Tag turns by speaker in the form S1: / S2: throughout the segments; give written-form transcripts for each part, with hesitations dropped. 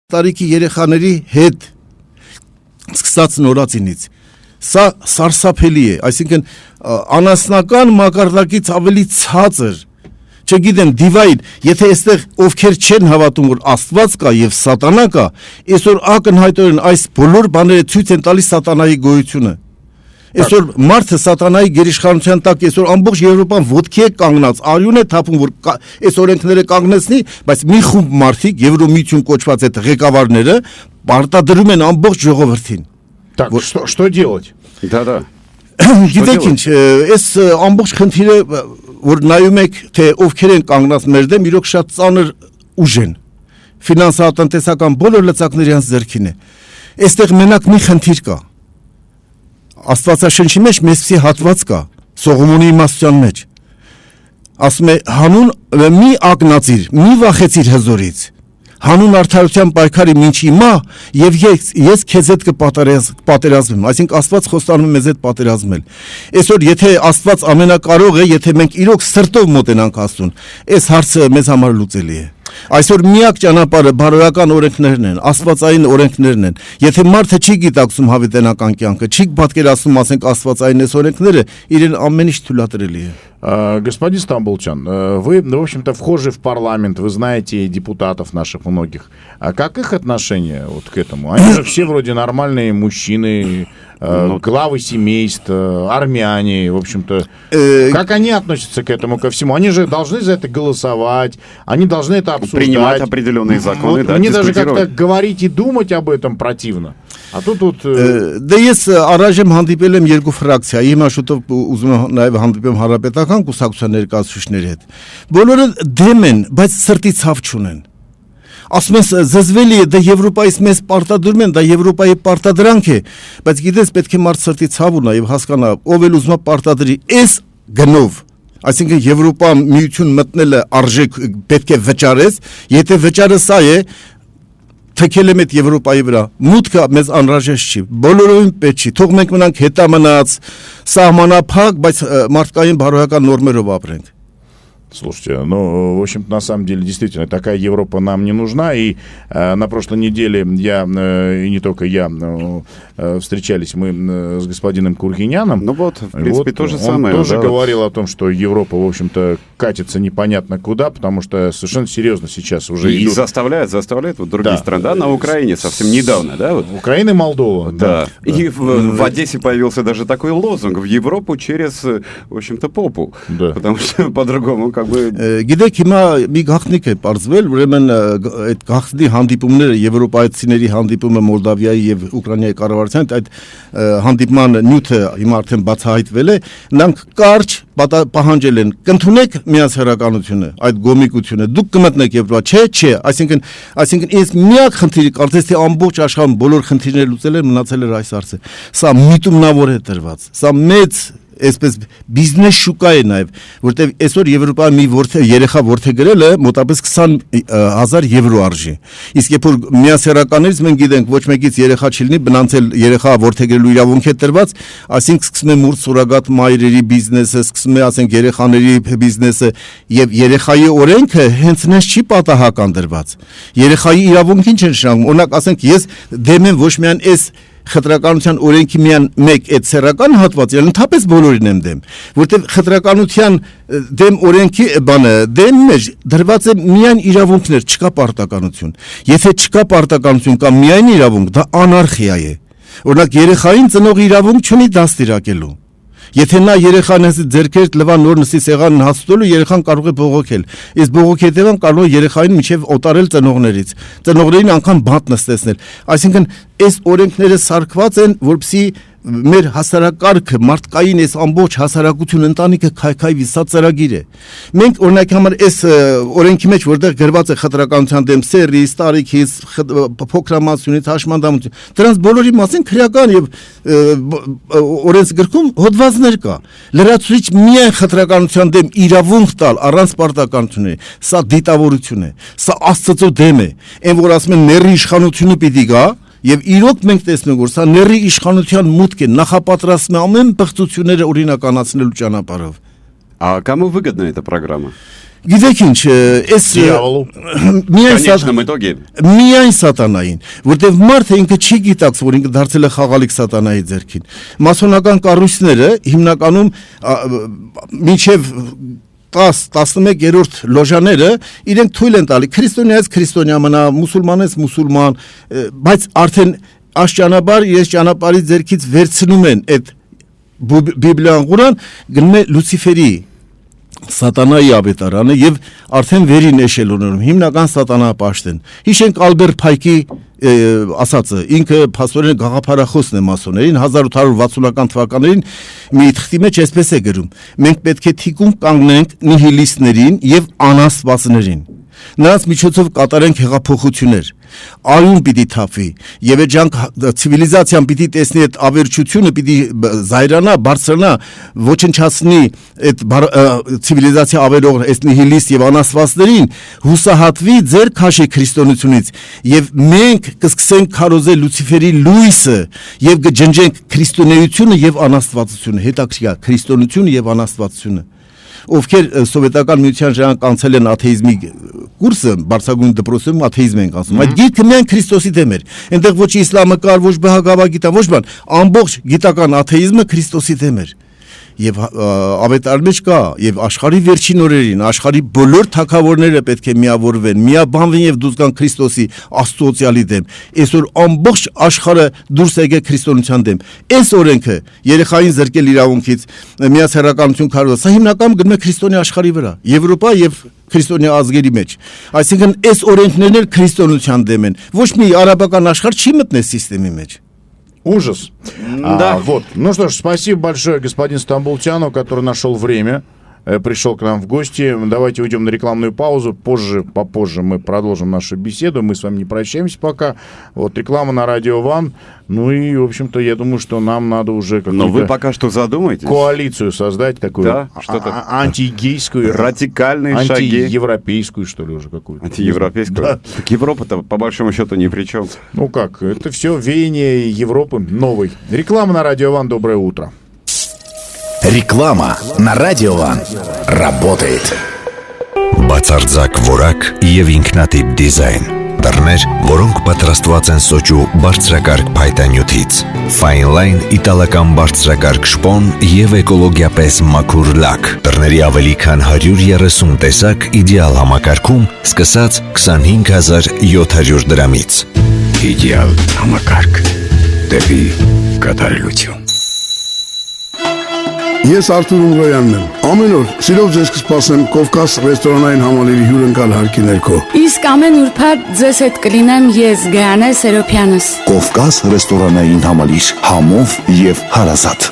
S1: տարիքի երեխաների հետ սկսած նորածինից սա սարսափելի է, այսինքն անասնական մակարդակից ավելի ցածր, չգիտեմ, դիվայդ, եթե այստեղ ովքեր չեն հավատում, որ Աստված կա եւ սատանա կա, այսօր ակնհայտորեն այս բոլոր բաները ցույց են տալիս սատանայի գոյությունը։ Այսօր մարդը սատանայի գերիշխանության տակ այսօր ամբողջ Եվրոպան ոտքի է կանգնած, արյուն է թափում, որ այս օրենքները կանգնեցնի, բայց մի խումբ մարդիկ Եվրոմիություն կոչված այդ ղեկավարները պարտադրում են ամբողջ ժողովրդին։
S2: Так, что делать?
S3: Да.
S1: Գիտեք ինչ, այս ամբողջ խնդիրը, որ նայում եք, թե ովքեր են կանգնած մեր դեմ, իրոք շատ ծանր ուժ են։ Ֆինանսատնտեսական բոլոր լծակները իրենց ձեռքին է։ Այստեղ մենակ մի խնդիր կա։ Աստվածաշնչի մեջ մեսսի հատված կա, Սողոմոնի իմաստության մեջ։ Ասում է, հանուն մի ակնածիր, մի վախեցիր հզորից, հանուն արդարության պայքարի մինչ հիմա, եւ ես քեզ հետ կպատերազմեմ, այսինքն Աստված խոստանում է մեզ հետ պատերազմել։ Այսօր եթե Աստված ամենակարող է, եթե մենք իրոք սրտով մոտենանք Աստծուն, այս հարցը մեզ համար լուծելի է։ Այսօր միակ ճանապարհը բարոյական օրենքներն են, աստվածային օրենքներն են։ Եթե մարդը չի գիտակցում հավիտենական կյանքը, չի պատկերացնում, ասենք, աստվածային այս օրենքները, իրեն ամեն ինչ թույլատրելի է։
S2: Господин Стамбулчан, вы, в общем-то, вхожи в парламент, вы знаете депутатов наших многих. А как их отношение вот к этому? Они же все вроде нормальные мужчины, главы семейств, армяне, в общем-то. Как они относятся к этому, ко всему? Они же должны за это голосовать, они должны это обсуждать.
S3: Принимать определенные законы,
S2: вот,
S3: да,
S2: мне даже как-то говорить и думать об этом противно. А тут...
S1: Դե ես առայժմ հանդիպել եմ երկու ֆրակցիա, հիմա շուտով ուզում եմ նաև հանդիպեմ հանրապետական կուսակցության ներկայացուցիչների հետ։ Բոլորը դեմ են, բայց սրտի ցավ չունեն։ Ասում են զզվելի է, դա Եվրոպայից մեզ պարտադրում են, դա Եվրոպայի պարտադրանք է, բայց գիտես պետք է մարդ սրտի ցավ ունա եւ հասկանա, ով էլ ուզում է պարտադրի այս գնով։ Այսինքն Եվրոպա միություն մտնելը արժեք պետք է վճարես, եթե վճարը սա է, թքել եմ այդ Եվրոպայի վրա, մուտքը մեզ անհրաժեշտ չի, բոլորովին պետք չի, թող մենք մնանք հետամնաց, սահմանափակ, բայց մարդկային բարոյական նորմերով апрենք։
S2: Слушайте, ну, в общем-то, на самом деле, действительно, такая Европа нам не нужна, и на прошлой неделе я, и не только я, встречались мы с господином Кургиняном.
S3: Ну вот, в принципе, то же самое.
S2: Он тоже говорил о том, что Европа, в общем-то, катится непонятно куда, потому что совершенно серьезно сейчас уже
S3: и
S2: идут...
S3: заставляет вот другие страны, да, на Украине совсем недавно, да? Вот.
S2: Украина и Молдова,
S3: да. И в Одессе появился даже такой лозунг: в Европу через, в общем-то, попу, да. Потому что по-другому
S1: Գիտեք հիմա մի գաղտնիք է բարձվել, ուրեմն այդ գաղտնի հանդիպումները եվրոպայցիների հանդիպումը Մոլդավիայի եւ Ուկրաինայի կառավարության այդ հանդիպման նյութը հիմա արդեն բացահայտվել է, նրանք կարճ պահանջել են կընդունեք միասեռականությունը, այդ գոմիկությունը, դուք կմտնեք Եվրոպա, չէ, այսինքն այս միակ խնդիրը կարծես թե ամբողջ աշխարհում բոլոր խնդիրները լուծել են, մնացել էր այս հարցը։ Սա միտումնավոր է տրված, սա մեծ այսպես բիզնես շուկա է նաև, որտեղ այսօր Եվրոպայի մի երեխա որդեգրելը մոտավորապես 20,000 եվրո արժի։ Իսկ երբ որ միասեռականներից մենք գիտենք ոչ մեկից երեխա չլինի, բնանցել երեխա որդեգրելու իրավունք է տրված, այսինքն սկսում է մուրց սուրոգատ մայրերի բիզնեսը, սկսում է ասենք երեխաների բիզնեսը եւ երեխայի օրենքը հենց նենց չի պատահական դրված։ Երեխայի իրավունքին չեն շնորհում։ Օրինակ ասենք ես դեմ եմ ոչ միայն այս խտրականության օրենքի միան մեկ այդ սեռական հատվածը, ընդհանրապես բոլորին եմ դեմ, որտեղ խտրականության դեմ օրենքի բանը դեմ մեջ դրված է միայն իրավունքներ, չկա պարտականություն։ Եթե չկա պարտականություն կամ միայն իրավունք, դա անարխիա է։ Օրինակ երեխային ծնող իրավունք չունի դաստիարակելու։ Եթե նա երեխան ձերքերտ լվա նոր նստի սեղանին հաստատելու, երեխան կարող է բողոքել։ Այս բողոքի հետևան կարող է երեխային միջև օտարել ծնողներից, ծնողներին անգամ բանտ նստեցնել։ Այսինքն այս օրենքները սարքված են, որպեսզի մեր հասարակարգը, մարդկային այս ամբողջ հասարակություն ընտանիքը քայքայվի, սա ծրագիր է։ Մենք օրինակ համար այս օրենքի մեջ որտեղ գրված է խտրականության դեմ սերից, տարիքից, փոքրամասնությունից, հաշմանդամություն, դրանց բոլորի մասին քրեական եւ օրենսգրքում հոդվածներ կա։ Լրացուցիչ միայն խտրականության դեմ իրավունք տալ առանց պարտականությունների, սա դիտավորություն է, սա Աստծո դեմ է։ Այն որ ասում են ների իշխանությունը պիտի գա, եւ իրոք մենք տեսնում որ սա ների իշխանության մուտք է, նախապատրաստում է ամեն բղծությունները օրինականացնելու ճանապարհով։
S3: А кому выгодна эта программа?
S1: Գիտեք ինչ, այս
S3: Конечном итоге
S1: միայն սատանային, որտեվ մարդը ինքը չի գիտակց, որ ինքը դարձել է խաղալիք սատանայի ձեռքին։ Մասոնական կառույցները հիմնականում մինչև 10-11-րդ լոժաները իրենք թույլ են տալի քրիստոնյաից քրիստոնյա մնա, մուսուլմանից մուսուլման, բայց արդեն աշճանաբար ես ճանապարհի ձեռքից վերցնում են այդ Բիբլիան Ղուրան գնում է Լուցիֆերի Սատանայի ավետարանը եւ արդեն վերին էշելոնում հիմնական սատանապաշտեն։ Հիշենք Ալբերտ Փայկի ասածը, ինքը փաստորեն գաղափարախոսն է մասոներին 1860-ական թվականներին մի թղթի մեջ այսպես է գրում. մենք պետք է թիկուն կանգնենք նիհիլիստներին եւ անաստվածներին։ Նրանց միջոցով կատարենք հեղափոխություններ, արյուն պիտի թափվի, եւ այդ jank ցիվիլիզացիան պիտի տեսնի այդ ավերջությունը, պիտի զայրանա, բարձրանա, ոչնչացնի այդ ցիվիլիզացիա ավերող այս նիհիլիստ եւ անաստվածներին, հուսահատվի ձեր քաշի քրիստոնեությունից եւ մենք կսկսենք քարոզել Լուցիֆերի լույսը եւ կջնջենք քրիստոնեությունը եւ անաստվածությունը, հետաքրքիր է քրիստոնեությունը եւ անաստվածությունը։ Ովքեր սովետական միության ժամանակ անցել են աթեիզմի կուրսը, բարձրագույն դպրոցում աթեիզմ են ասում։ Այդ գիրքը միայն Քրիստոսի դեմ էր։ Այնտեղ ոչ իսլամը կար, ոչ բհագավագիտան, ոչ բան, ամբողջ գիտական աթեիզմը Քրիստոսի դեմ էր։ Եվ ավետարան մեջ կա, եւ աշխարհի վերջին օրերին, աշխարհի բոլոր թագավորները պետք է միավորվեն, միաբանվեն եւ դուրս գան Քրիստոսի աստծոյալի դեմ։ Այսօր ամբողջ աշխարհը դուրս եկե քրիստոնեության դեմ։ Այս օրենքը երեխային զրկել իրավունքից, միացարականություն քարոզել, սա հիմնականում գնում է քրիստոնյա աշխարհի վրա, Եվրոպա եւ քրիստոնյա ազգերի մեջ։ Այսինքն այս օրենքներն էլ քրիստոնեության դեմ են։ Ոչ մի արաբական աշխարհ չի մտնել համակարգի մեջ։
S2: Ужас.
S3: Да.
S2: Вот. Ну что ж, спасибо большое, господин Стамбултяну, который нашел время, пришел к нам в гости. Давайте уйдем на рекламную паузу. Попозже мы продолжим нашу беседу. Мы с вами не прощаемся пока. Вот реклама на Радио Ван. Ну и, в общем-то, я думаю, что нам надо уже какую-то...
S3: Но вы пока что задумайтесь.
S2: Коалицию создать такую,
S3: да, что-то
S2: антигейскую,
S3: радикальные шаги.
S2: Антиевропейскую, что ли, уже какую-то.
S3: Антиевропейскую? Да. Так Европа-то, по большому счету, ни при чем.
S2: Ну как, это все веяние Европы новой. Реклама на Радио Ван. Доброе утро.
S4: Реклама на Радио Ван работает. Բացարձակ որակ եւ ինքնատիպ դիզայն։ Դռներ, որոնք պատրաստված են սոճու բարձրակարգ փայտանյութից։ Fine Line իտալական բարձրակարգ շպոն եւ էկոլոգիապես մաքուր լակ։ Դռների ավելի քան 130 տեսակ իդեալ համակարգում, սկսած 25700 դրամից։ Իդեալ համակարգ։ Դեպի կատարելություն։
S5: Ես Արթուր Ունգոյանն եմ։ Ամեն օր սիրով ձեզ կսպասեմ Կովկաս ռեստորանային համալիրի հյուրընկալ հարկի ներքո։
S6: Իսկ ամեն ուրբաթ ձեզ հետ կլինեմ ես Գայանե Սերոփյանս։
S4: Կովկաս ռեստորանային համալիր, համով եւ հարազատ։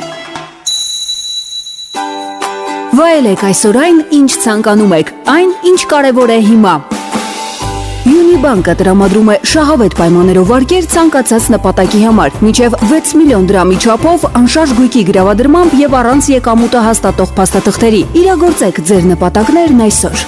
S7: Վայելեք այսօր այն, ինչ ցանկանում եք, այն, ինչ կարևոր է հիմա։ Յունիբանկը տրամադրում է շահավետ պայմաններով վարկեր ցանկացած նպատակի համար, մինչև 6 միլիոն դրամի չափով անշարժ գույքի գրավադրմամբ եւ առանց եկամուտը հաստատող փաստաթղթերի։ Իրագործեք ձեր նպատակներն այսօր։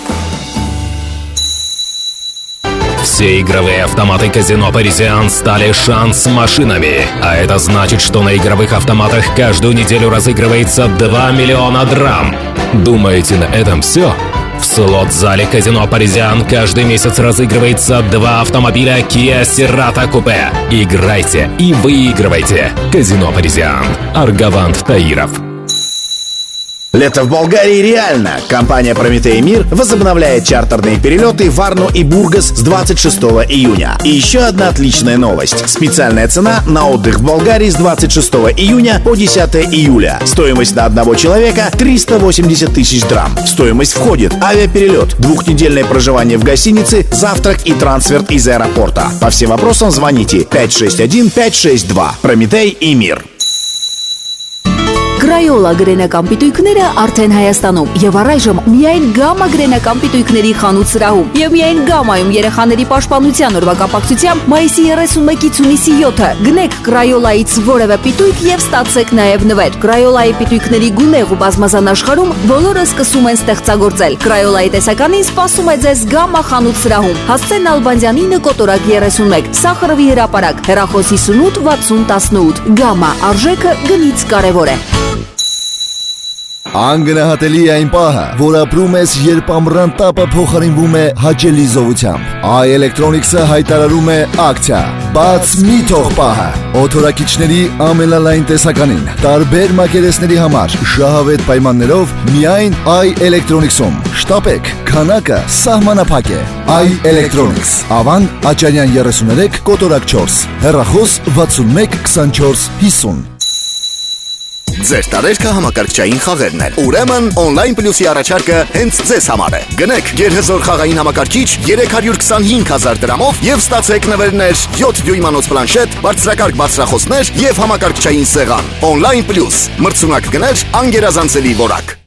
S8: Все игровые автоматы казино «Паризиан» стали шанс-машинами. А это значит, что на игровых автоматах каждую неделю разыгрывается 2 миллиона драм. Думаете, на этом все? В слот-зале казино «Паризиан» каждый месяц разыгрывается 2 автомобиля Kia Cerato Coupe. Играйте и выигрывайте. Казино «Паризиан». Аргавант Таиров.
S4: Лето в Болгарии реально. Компания «Прометей Мир» возобновляет чартерные перелеты в Варну и Бургас с 26 июня. И еще одна отличная новость. Специальная цена на отдых в Болгарии с 26 июня по 10 июля. Стоимость на одного человека 380 тысяч драм. В стоимость входит авиаперелет, 2-недельное проживание в гостинице, завтрак и трансфер из аэропорта. По всем вопросам звоните 561-562. «Прометей и Мир».
S7: Գրայոլա գրենական պիտույքները արդեն Հայաստանում եւ առայժմ միայն Գամա գրենական պիտույքների խանութ սրահում եւ միայն Գամայում երեխաների պաշտպանության օրվա կապակցությամբ մայիսի 31-ից հունիսի 7-ը գնեք Գրայոլայից որևէ պիտույք եւ ստացեք նաեւ նվեր։ Գրայոլայի պիտույքների գունեղ ու բազմազան աշխարհում բոլորը սկսում են ստեղծագործել։ Գրայոլայի տեսականին սպասում է ձեզ Գամա խանութ սրահում։ Հասցեն Ալբանդյանինը կոտորակ 31, Սախարովի հրապարակ, հեռախոս 58 60 18։ Գամա արժեքը գնից կարևոր է։
S9: Անգնահատելի է այն պահը, որ ապրում ես, երբ ամռան տապը փոխարինվում է հաճելի զովությամբ։ iElectronics-ը հայտարարում է ակցիա։ Բաց մի թող պահը։ Օթորակիչների ամենալայն տեսականին, տարբեր մակերեսների համար շահավետ պայմաններով միայն iElectronics-ում։ Շտապեք, քանակը սահմանափակ է։ iElectronics, Ավան Աճարյան 33, Կոտորակ 4, հեռախոս 61 24 50։
S4: Ձեր տարերքը համակարգչային խաղերն են։ Ուրեմն Online Plus-ի առաջարկը հենց ձեզ համար է։ Գնեք գերհզոր խաղային համակարգիչ 325,000 դրամով եւ ստացեք նվերներ 7 դյույմանոց պլանշետ, բարձրակարգ բարձրախոսներ եւ համակարգչային սեղան։ Online Plus, մրցունակ գներ, անգերազանցելի որակ։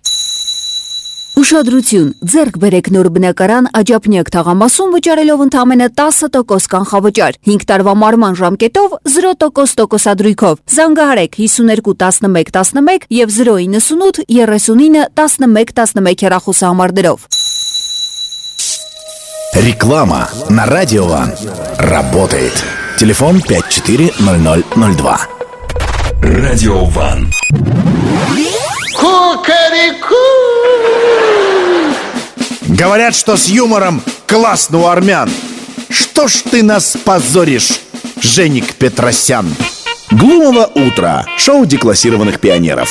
S7: Ուշադրություն, ձեռք բերեք նոր բնակարան Աջափնյակ թաղամասում վճարելով ընդամենը 10% կանխավճար, 5 տարվա մարման ժամկետով 0% տոկոսադրույքով։ Զանգահարեք 52 11 11 եւ 098 39 11 11 հեռախոսահամարներով։
S4: Реклама на Радио Ван работает. Телефон 540002.
S8: Радио Ван.
S10: Говорят, что с юмором классно у армян. Что ж ты нас позоришь, Женик Петросян?
S4: Глумово утро. Шоу деклассированных пионеров.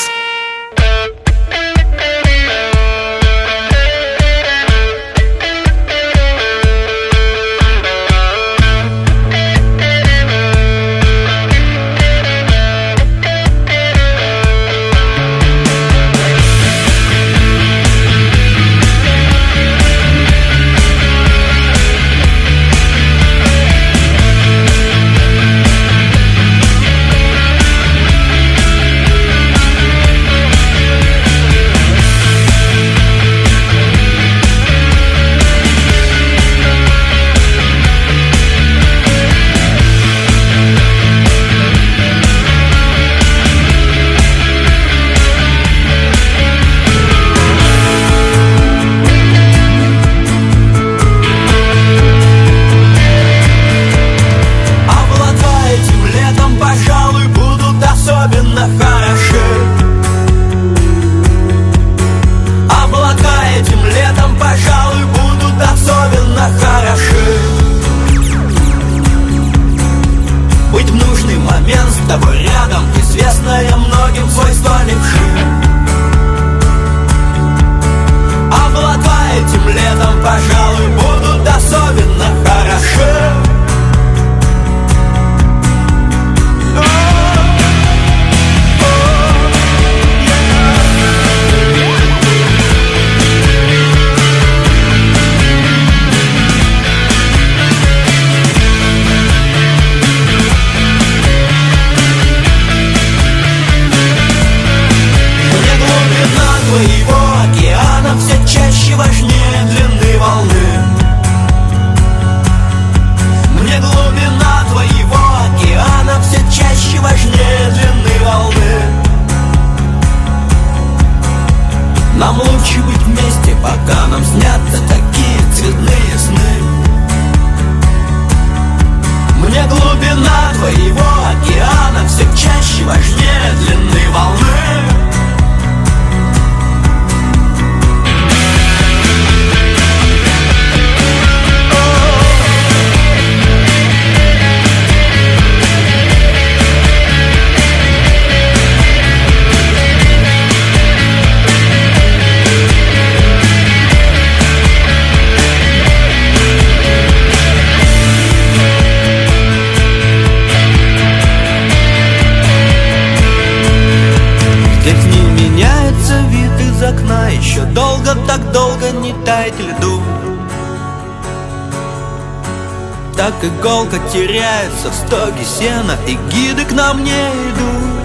S11: Так иголка теряется в стоге сена, и гиды к нам не идут.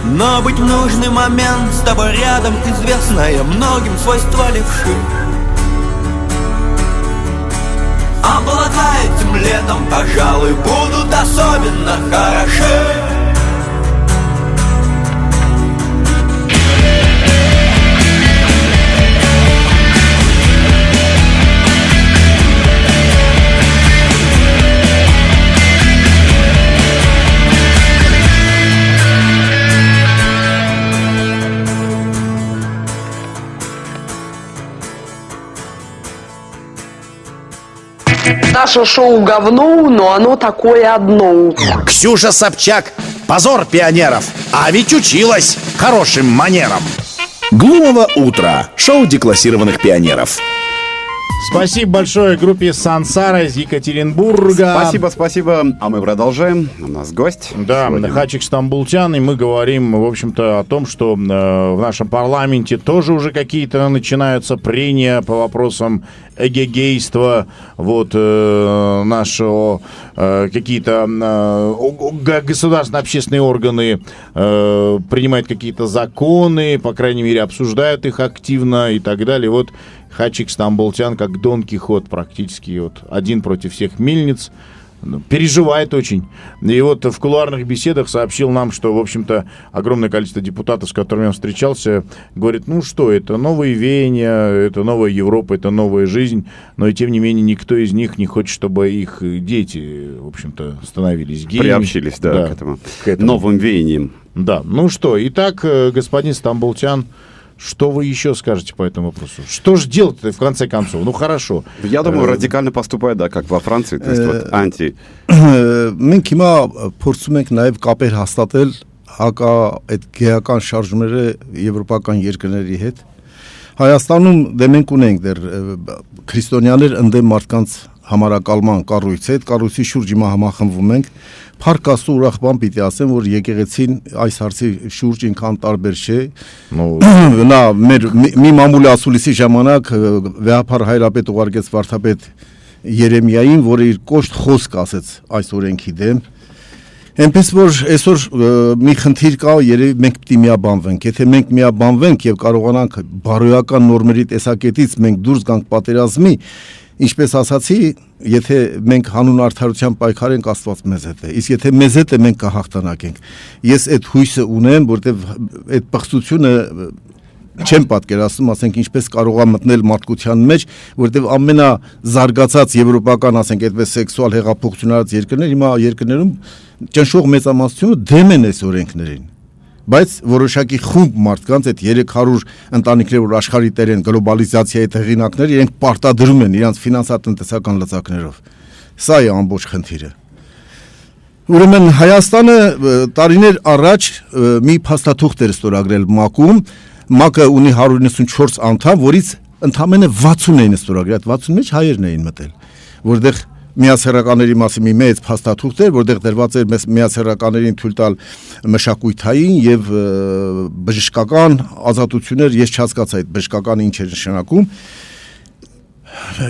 S11: Но быть в нужный момент с тобой рядом, известное многим свойство левши. Облака этим летом, пожалуй, будут особенно хороши.
S12: Наше шоу говно, но оно такое одно.
S10: Ксюша Собчак, позор пионеров, а ведь училась хорошим манерам.
S4: Глумово утро. Шоу деклассированных пионеров.
S2: Спасибо большое группе Сансара из Екатеринбурга.
S3: Спасибо. А мы продолжаем. У нас гость.
S2: Да, Хачик Стамбултян, и мы говорим, в общем-то, о том, что в нашем парламенте тоже уже какие-то начинаются прения по вопросам эгегейства, вот, нашего, какие-то государственные общественные органы принимают какие-то законы, по крайней мере, обсуждают их активно и так далее. Вот Хачик Стамбултян, как Дон Кихот практически, вот, один против всех мельниц, переживает очень. И вот в кулуарных беседах сообщил нам, что, в общем-то, огромное количество депутатов, с которыми он встречался, говорит, ну что, это новые веяния, это новая Европа, это новая жизнь, но и тем не менее никто из них не хочет, чтобы их дети, в общем-то, становились геями.
S3: Приобщились, да, к этому новым веяниям.
S2: Да, ну что, итак, господин Стамбултян, что вы еще скажете по этому вопросу? Что же делать-то в конце концов? Ну, хорошо.
S3: Я думаю, радикально поступает, да, как во Франции, то есть вот анти.
S1: Մենք հիմա փորձում ենք նաև կապեր հաստատել հակա այդ գեական շարժումները եվրոպական երկրների հետ։ Հայաստանում դե մենք ունենք դեռ քրիստոնյաներ ընդդեմ մարդկանց համարակալման կառույց է, այդ կառույցի շուրջ հիմա համախմբվում ենք։ Փառք Աստծո ուրախ բան պիտի ասեմ, որ եկեղեցին այս հարցի շուրջ ինքան տարբեր չէ։ Նա մեր մի մամուլի ասուլիսի ժամանակ վեհապար հայրապետ ուղարկեց վարդապետ Երեմիային, որը իր կոշտ խոսք ասեց այս օրենքի դեմ։ Այնպես որ այսօր մի խնդիր կա, երևի մենք պիտի միաբանվենք։ Եթե մենք միաբանվենք եւ կարողանանք բարոյական նորմերի տեսակետից մենք դուրս գանք պատերազմի, ինչպես ասացի, եթե մենք հանուն արդարության պայքարենք, Աստված մեզ հետ է։ Իսկ եթե մեզ հետ է, մենք կհաղթանակենք։ Ես այդ հույսը ունեմ, որտեվ այդ պղծությունը չեմ պատկերացնում, ասենք ինչպես կարող է մտնել մարդկության մեջ, որտեվ ամենազարգացած եվրոպական, ասենք այդպես սեքսուալ հեղափոխություն արած երկրներ, հիմա երկրներում ճնշող մեծամասնությունը դեմ են այս օրենքներին։ Բայց որոշակի խումբ մարդկանց այդ 300 ընտանիքներ, որ աշխարհի տեր են գլոբալիզացիայի հեղինակներ, իրենք պարտադրում են իրանց ֆինանսատնտեսական լծակներով։ Սա է ամբողջ խնդիրը։ Ուրեմն Հայաստանը տարիներ առաջ մի փաստաթուղթ էր ստորագրել ՄԱԿ-ում, ՄԱԿ-ը ունի 194 անդամ, որից ընդամենը 60 էին ստորագրել, այդ 60 մեջ հայերն էին մտել, որտեղ միասեռականների մասին մի մեծ փաստաթուղթ էր, որտեղ դրված էր միասեռականերին թույլ տալ մշակույթային եւ բժշկական ազատություններ, ես չհասկացա այդ բժշկականը ինչ է նշանակում։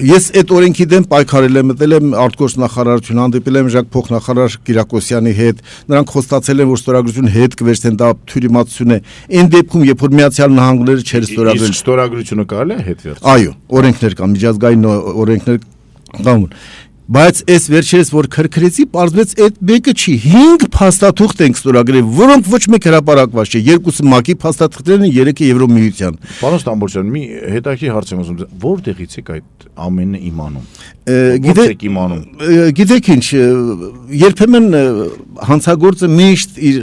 S1: Ես այդ օրենքի դեմ պայքարել եմ, մտել եմ արտգործ նախարարություն, հանդիպել եմ Ժակ փոխնախարար Կիրակոսյանի հետ, նրանք խոստացել են, որ ստորագրությունը հետ կվերցնեն, դա թյուրիմացություն է։ Այն դեպքում, երբ որ Միացյալ Նահանգները չեր ստորագրել։
S2: Իսկ ստորագրությունը կարելի է հետ վերցնել։
S1: Այո, օրենքներ կան, միջազգային օրենքներ կան։ Բայց այս վերջերս որ քրքրեցի, պարզվեց այդ մեկը չի, 5 փաստաթուղթ ենք ստորագրել, որոնք ոչ մեկ հրապարակված չէ, երկուսը ՄԱԿ-ի փաստաթղթերն են, 3-ը Եվրոմիության։
S2: Պարոն Ստամբոլյան, մի հետաքրքիր հարց եմ ուզում, որտեղից եք այդ ամենը իմանում։
S1: Գիտեք ինչ, երբեմն հանցագործը միշտ իր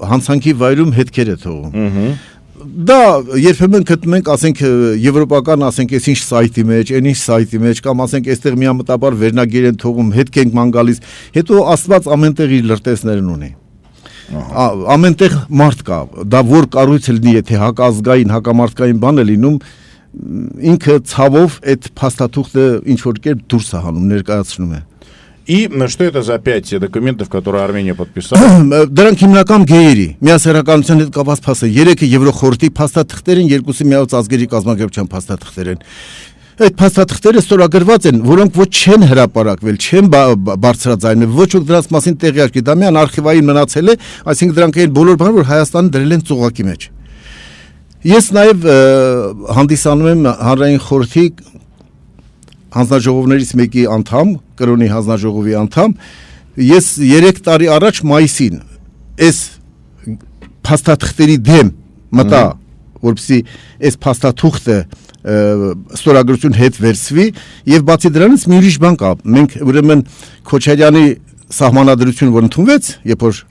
S1: հանցանքի վայրում հետքեր է թողում։ Դա երբեմն գտնում ենք, ասենք եվրոպական, ասենք այս ինչ սայթի մեջ, այն ինչ սայթի մեջ, կամ ասենք այստեղ միամտաբար վերնագիր են թողում, հետք ենք ման գալիս, հետո Աստված ամենտեղ իր լրտեսներն ունի։ Ամենտեղ մարդ կա, դա որ կառույց լինի, եթե հակազգային, հակամարտկային բան է լինում, ինքը ցավով այդ փաստաթուղթը ինչ որ կերպ դուրս է հանում, ներկայացնում է։
S2: И что это за 5 документов, которые Армения подписала?
S1: Դրանք հիմնական գեյերի, միասեռականության հետ կապված փաստը, 3-ը Եվրոխորհրդի փաստաթղթեր են, 2-ը Միացած ազգերի կազմակերպության փաստաթղթեր են։ Այդ փաստաթղթերը ստորագրված են, որոնք ոչ չեն հրապարակվել, չեն բարձրաձայնել, ոչ ոք դրանց մասին տեղյակ չի, դա միան արխիվային մնացել է, այսինքն դրանք այն բոլոր բաները, որ Հայաստանը դրել են ծուղակի մեջ։ Ես նաև հանդիսանում եմ հանրային խորհրդի հանձնաժողովներից մեկի անդամ, կրոնի հանձնաժողովի անդամ, ես 3 տարի առաջ մայիսին այս փաստաթղթերի դեմ մտա, որպեսզի այս փաստաթուղթը ստորագրություն հետ վերցվի եւ բացի դրանից մի ուրիշ բան կա, մենք ուրեմն Քոչարյանի սահմանադրություն որ ընդունվեց, երբ որ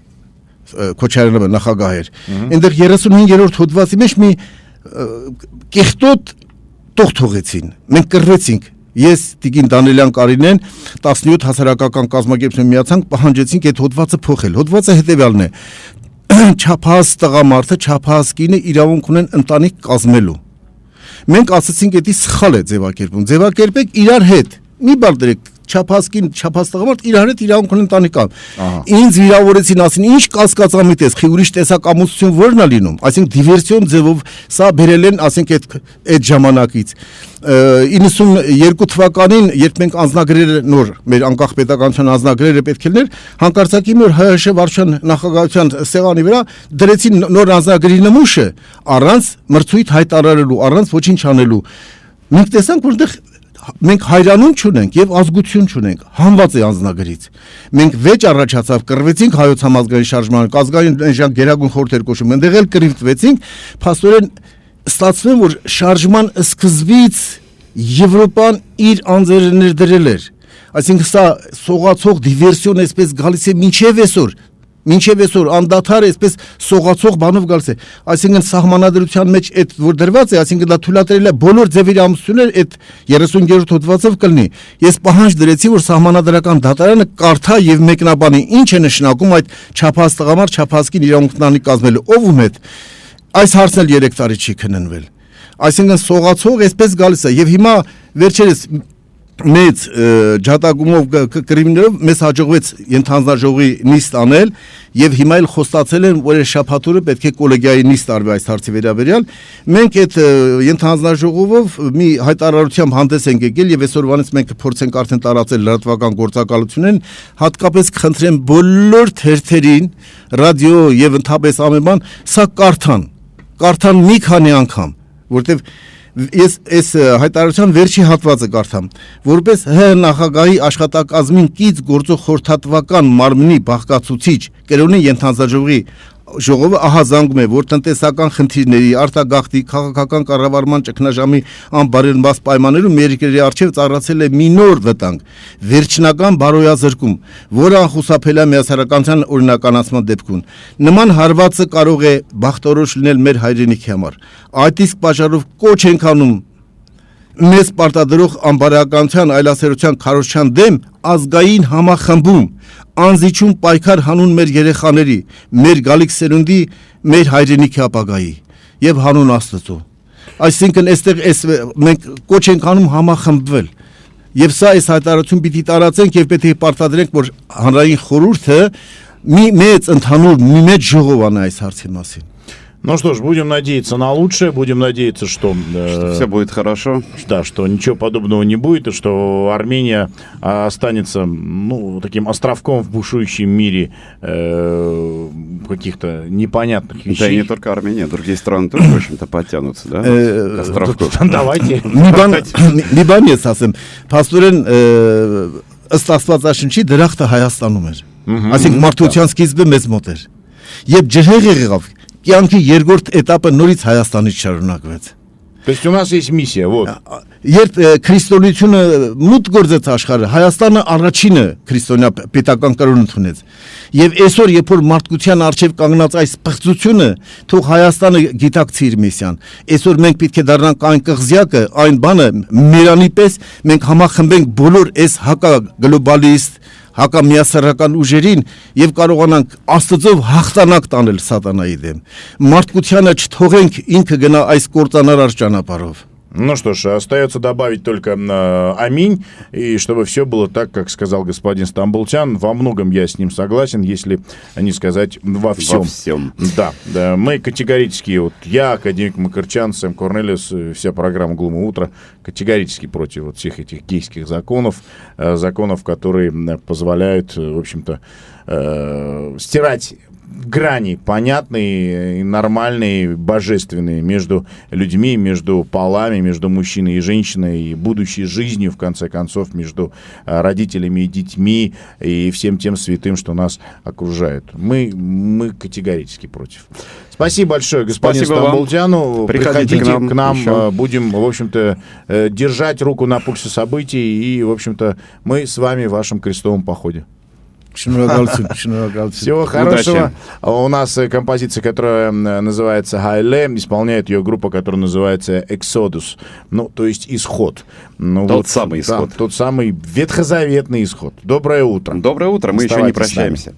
S1: Քոչարյանը նախագահ էր, այնտեղ 35-րդ հոդվածի մեջ մի կեղտոտ տող թողեցին, մենք կռվեցինք Ես Տիկին Դանիելյան Կարինեն 17 հասարակական կազմակերպություն միացանք, պահանջեցինք այդ հոդվածը փոխել։ Հոդվածը հետևյալն է. չափահաս տղամարդը, չափահաս կինը իրավունք ունեն ընտանիք կազմելու։ Մենք ասացինք, դա սխալ է ձևակերպում։ Ձևակերպեք իրար հետ։ Մի բան դրեք, չափահաս կին, չափահաս տղամարդ իրար հետ իրավունք ունեն ընտանիք կազմել։ Ինձ վիրավորեցին, ասին, ինչ կասկածամիտ ես, խի ուրիշ տեսակամություն ո՞րն է լինում։ Այսինքն դիվերսիոն ձևով սա բերել են, ասենք այդ ժամանակից։ 92 թվականին, երբ մենք անձնագրերը նոր մեր անկախ պետականության անձնագրերը պետք էր, հանկարծակի մի օր ՀՀՇ վարչության նախագահության սեղանի վրա դրեցին նոր անձնագրի նմուշը առանց մրցույթ հայտարարելու, առանց ոչինչ անելու։ Մենք տեսանք, որտեղ մենք հայրանում չունենք եւ ազգություն չունենք, հանված է անձնագրից։ Մենք վեճ առաջացավ, կռվեցինք հայոց համազգային շարժման, ազգային գերագույն խորհուրդ էր կոչում, այնտեղ էլ կռվեցինք, փաստորեն ստացվում որ շարժման սկզբից Եվրոպան իր անձերը ներդրել էր։ Այսինքն սա սողացող դիվերսիոն էսպես գալիս է մինչև այսօր անդադար էսպես սողացող բանով գալիս է։ Այսինքն սահմանադրության մեջ այդ որ դրված է, այսինքն դա թույլատրել է բոլոր ձևերի ամուսնություններ այդ 30-րդ հոդվածով կլինի։ Ես պահանջ դրեցի, որ սահմանադրական դատարանը կարդա եւ մեկնաբանի ինչ է նշանակում այդ չափահաս տղամարդ, չափահաս կին իրավունք ունի կազմելու, ով ում հետ։ Այս հարցն էլ 3 տարի չի քննվել։ Այսինքն սողացող էսպես գալիս է եւ հիմա վերջերս մեծ ջատագումով կրիմինալով մեզ հաջողվեց ենթանձնաժողովի նիստ անել եւ հիմա էլ խոստացել են որ շաբաթօրը պետք է կոլեգիայի նիստ արվի այս հարցի վերաբերյալ մենք այդ ենթանձնաժողովով մի հայտարարությամբ հանդես ենք եկել եւ այսօրվանից մենք փորձենք արդեն տարածել լրատվական գործակալություններին հատկապես կխնդրեմ բոլոր թերթերին ռադիո եւ ընդհանրապես ամեն բան սա կարդան մի քանի անգամ որտեւ ես այս հայտարարության վերջի հատվածը կարդամ, որպես ՀՀ նախագահի աշխատակազմին կից գործող խորհրդատվական մարմնի բաղկացուցիչ կերոնի ենթանձնաժողովի ժողովը ահազանգում է, որ տնտեսական խնդիրների, արտագաղթի, քաղաքական կառավարման ճգնաժամի անբարենպաստ պայմաններում մեր երկրի առջև ծառացել է մի նոր վտանգ, վերջնական բարոյազրկում, որը անխուսափելի է միասեռականության օրինականացման դեպքում։ Նման հարվածը կարող է բախտորոշ լինել մեր հայրենիքի համար։ Այդ իսկ պատճառով կոչ ենք անում մեզ պարտադրող անբարոյականության այլասերության քարոզչության դեմ ազգային համախմբում անզիջում պայքար հանուն մեր երեխաների, մեր գալիք սերունդի, մեր հայրենիքի ապագայի եւ հանուն Աստծո։ Այսինքն այստեղ մենք կոչ ենք անում համախմբվել։ Եվ սա այս հայտարարություն պիտի տարածենք եւ պետք է պարտադրենք, որ հանրային խորհուրդը մի մեծ ընդհանուր մի մեծ ժողով անա այս հարցի մասին։
S2: Ну что ж, будем надеяться на лучшее, будем надеяться, что
S3: все будет хорошо.
S2: Да, что ничего подобного не будет, и что Армения останется, ну, таким островком в бушующем мире каких-то непонятных вещей.
S3: Да и не только Армения, другие страны тоже, в общем-то, подтянутся, да? К островку.
S2: Давайте.
S1: Մի բան ես ասեմ, փաստորեն ըստ Աստվածաշնչի դրախտը Հայաստանում էր։ Այսինքն մարդկության սկիզբը մեզ մոտ էր։ Երբ ջրհեղ եղավ կյանքի երկրորդ этаպը նորից Հայաստանից շարունակվեց։
S2: То есть у нас есть миссия, вот.
S1: Երբ քրիստոնեությունը մուտք գործեց աշխարհը, Հայաստանը առաջինը քրիստոնյա պետական կրոն ընդունեց։ Եվ այսօր, երբ որ մարդկության արժև կանգնած այս պղծությունը, թող Հայաստանը գիտակցի իր միսիան։ Այսօր մենք պետք է դառնանք այն կղզյակը, այն բանը, մերանի պես մենք համախմբենք բոլոր այս հակագլոբալիստ հակամիասեռական ուժերին եւ կարողանանք Աստծով հաղթանակ տանել սատանայի դեմ։ Մարդկությանը չթողենք ինքը գնա այս կործանարար ճանապարհով։
S2: Ну что ж, остается добавить только аминь, и чтобы все было так, как сказал господин Стамбултян. Во многом я с ним согласен, если не сказать во всем.
S3: Во всем.
S2: Да, мы категорически, вот я, академик Макарчан, Сэм Корнелиус, вся программа «Глумое утро» категорически против вот всех этих гейских законов, которые позволяют, в общем-то, стирать грани понятные, нормальные, божественные между людьми, между полами, между мужчиной и женщиной, и будущей жизнью, в конце концов, между родителями и детьми, и всем тем святым, что нас окружает. Мы категорически против. Спасибо большое, господин Стамбултяну. Приходите к нам будем, в общем-то, держать руку на пульсе событий, и, в общем-то, мы с вами в вашем крестовом походе.
S1: Шнурокальцин.
S2: Всего хорошего. У нас композиция, которая называется «Хайле», исполняет ее группа, которая называется «Exodus». Ну, то есть «Исход».
S3: Тот самый исход.
S2: Да, тот самый ветхозаветный исход. Доброе утро.
S3: Доброе утро, мы еще не прощаемся.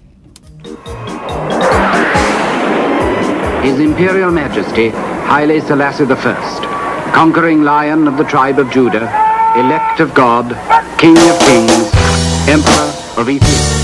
S13: His Imperial Majesty, Haile Selassie I, conquering lion of the tribe of Judah, elect of God, King of kings, Emperor of Ethiopia.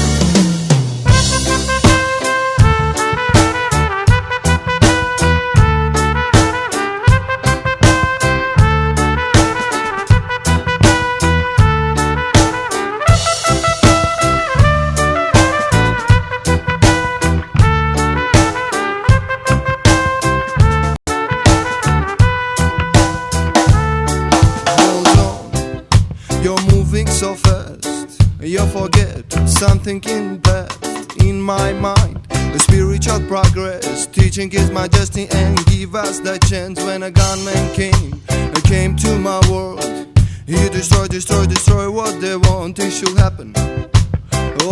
S14: You forget something in past in my mind. The spiritual progress, teaching His Majesty and give us the chance. When a gunman came to my world, he destroy what they want. It should happen.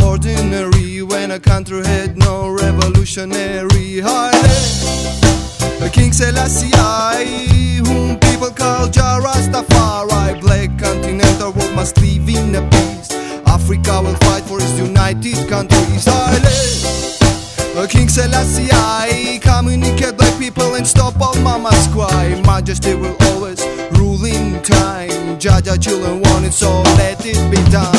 S14: Ordinary when a country had no revolutionary. Haile, King Selassie I, whom people call Jah Rastafari. Black continental world must live in a peace. Africa will fight for its united countries. Haile, King Selassie I, communicate black people and stop all mama's cry. Majesty will always rule in time. Jaja children want it, so let it be done.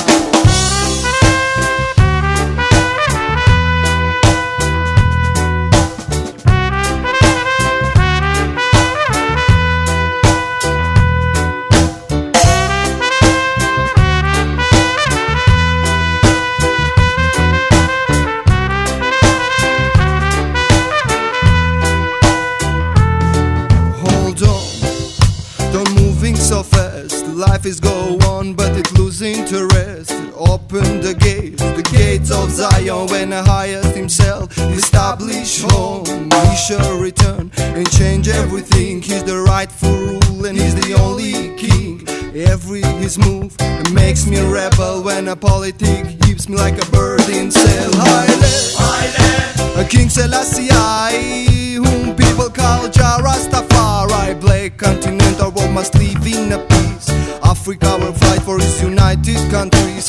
S14: So fast, life is go on, but it lose interest. Open the gates of Zion, when the highest himself establish home. He shall return and change everything. He's the rightful rule and he's the only king. Every his move makes me rebel. When a politic keeps me like a bird in cell. Haile, King Selassie I, whom people call Jah Rastafari. Black continental world must live in a peace. Africa will fight for its united countries.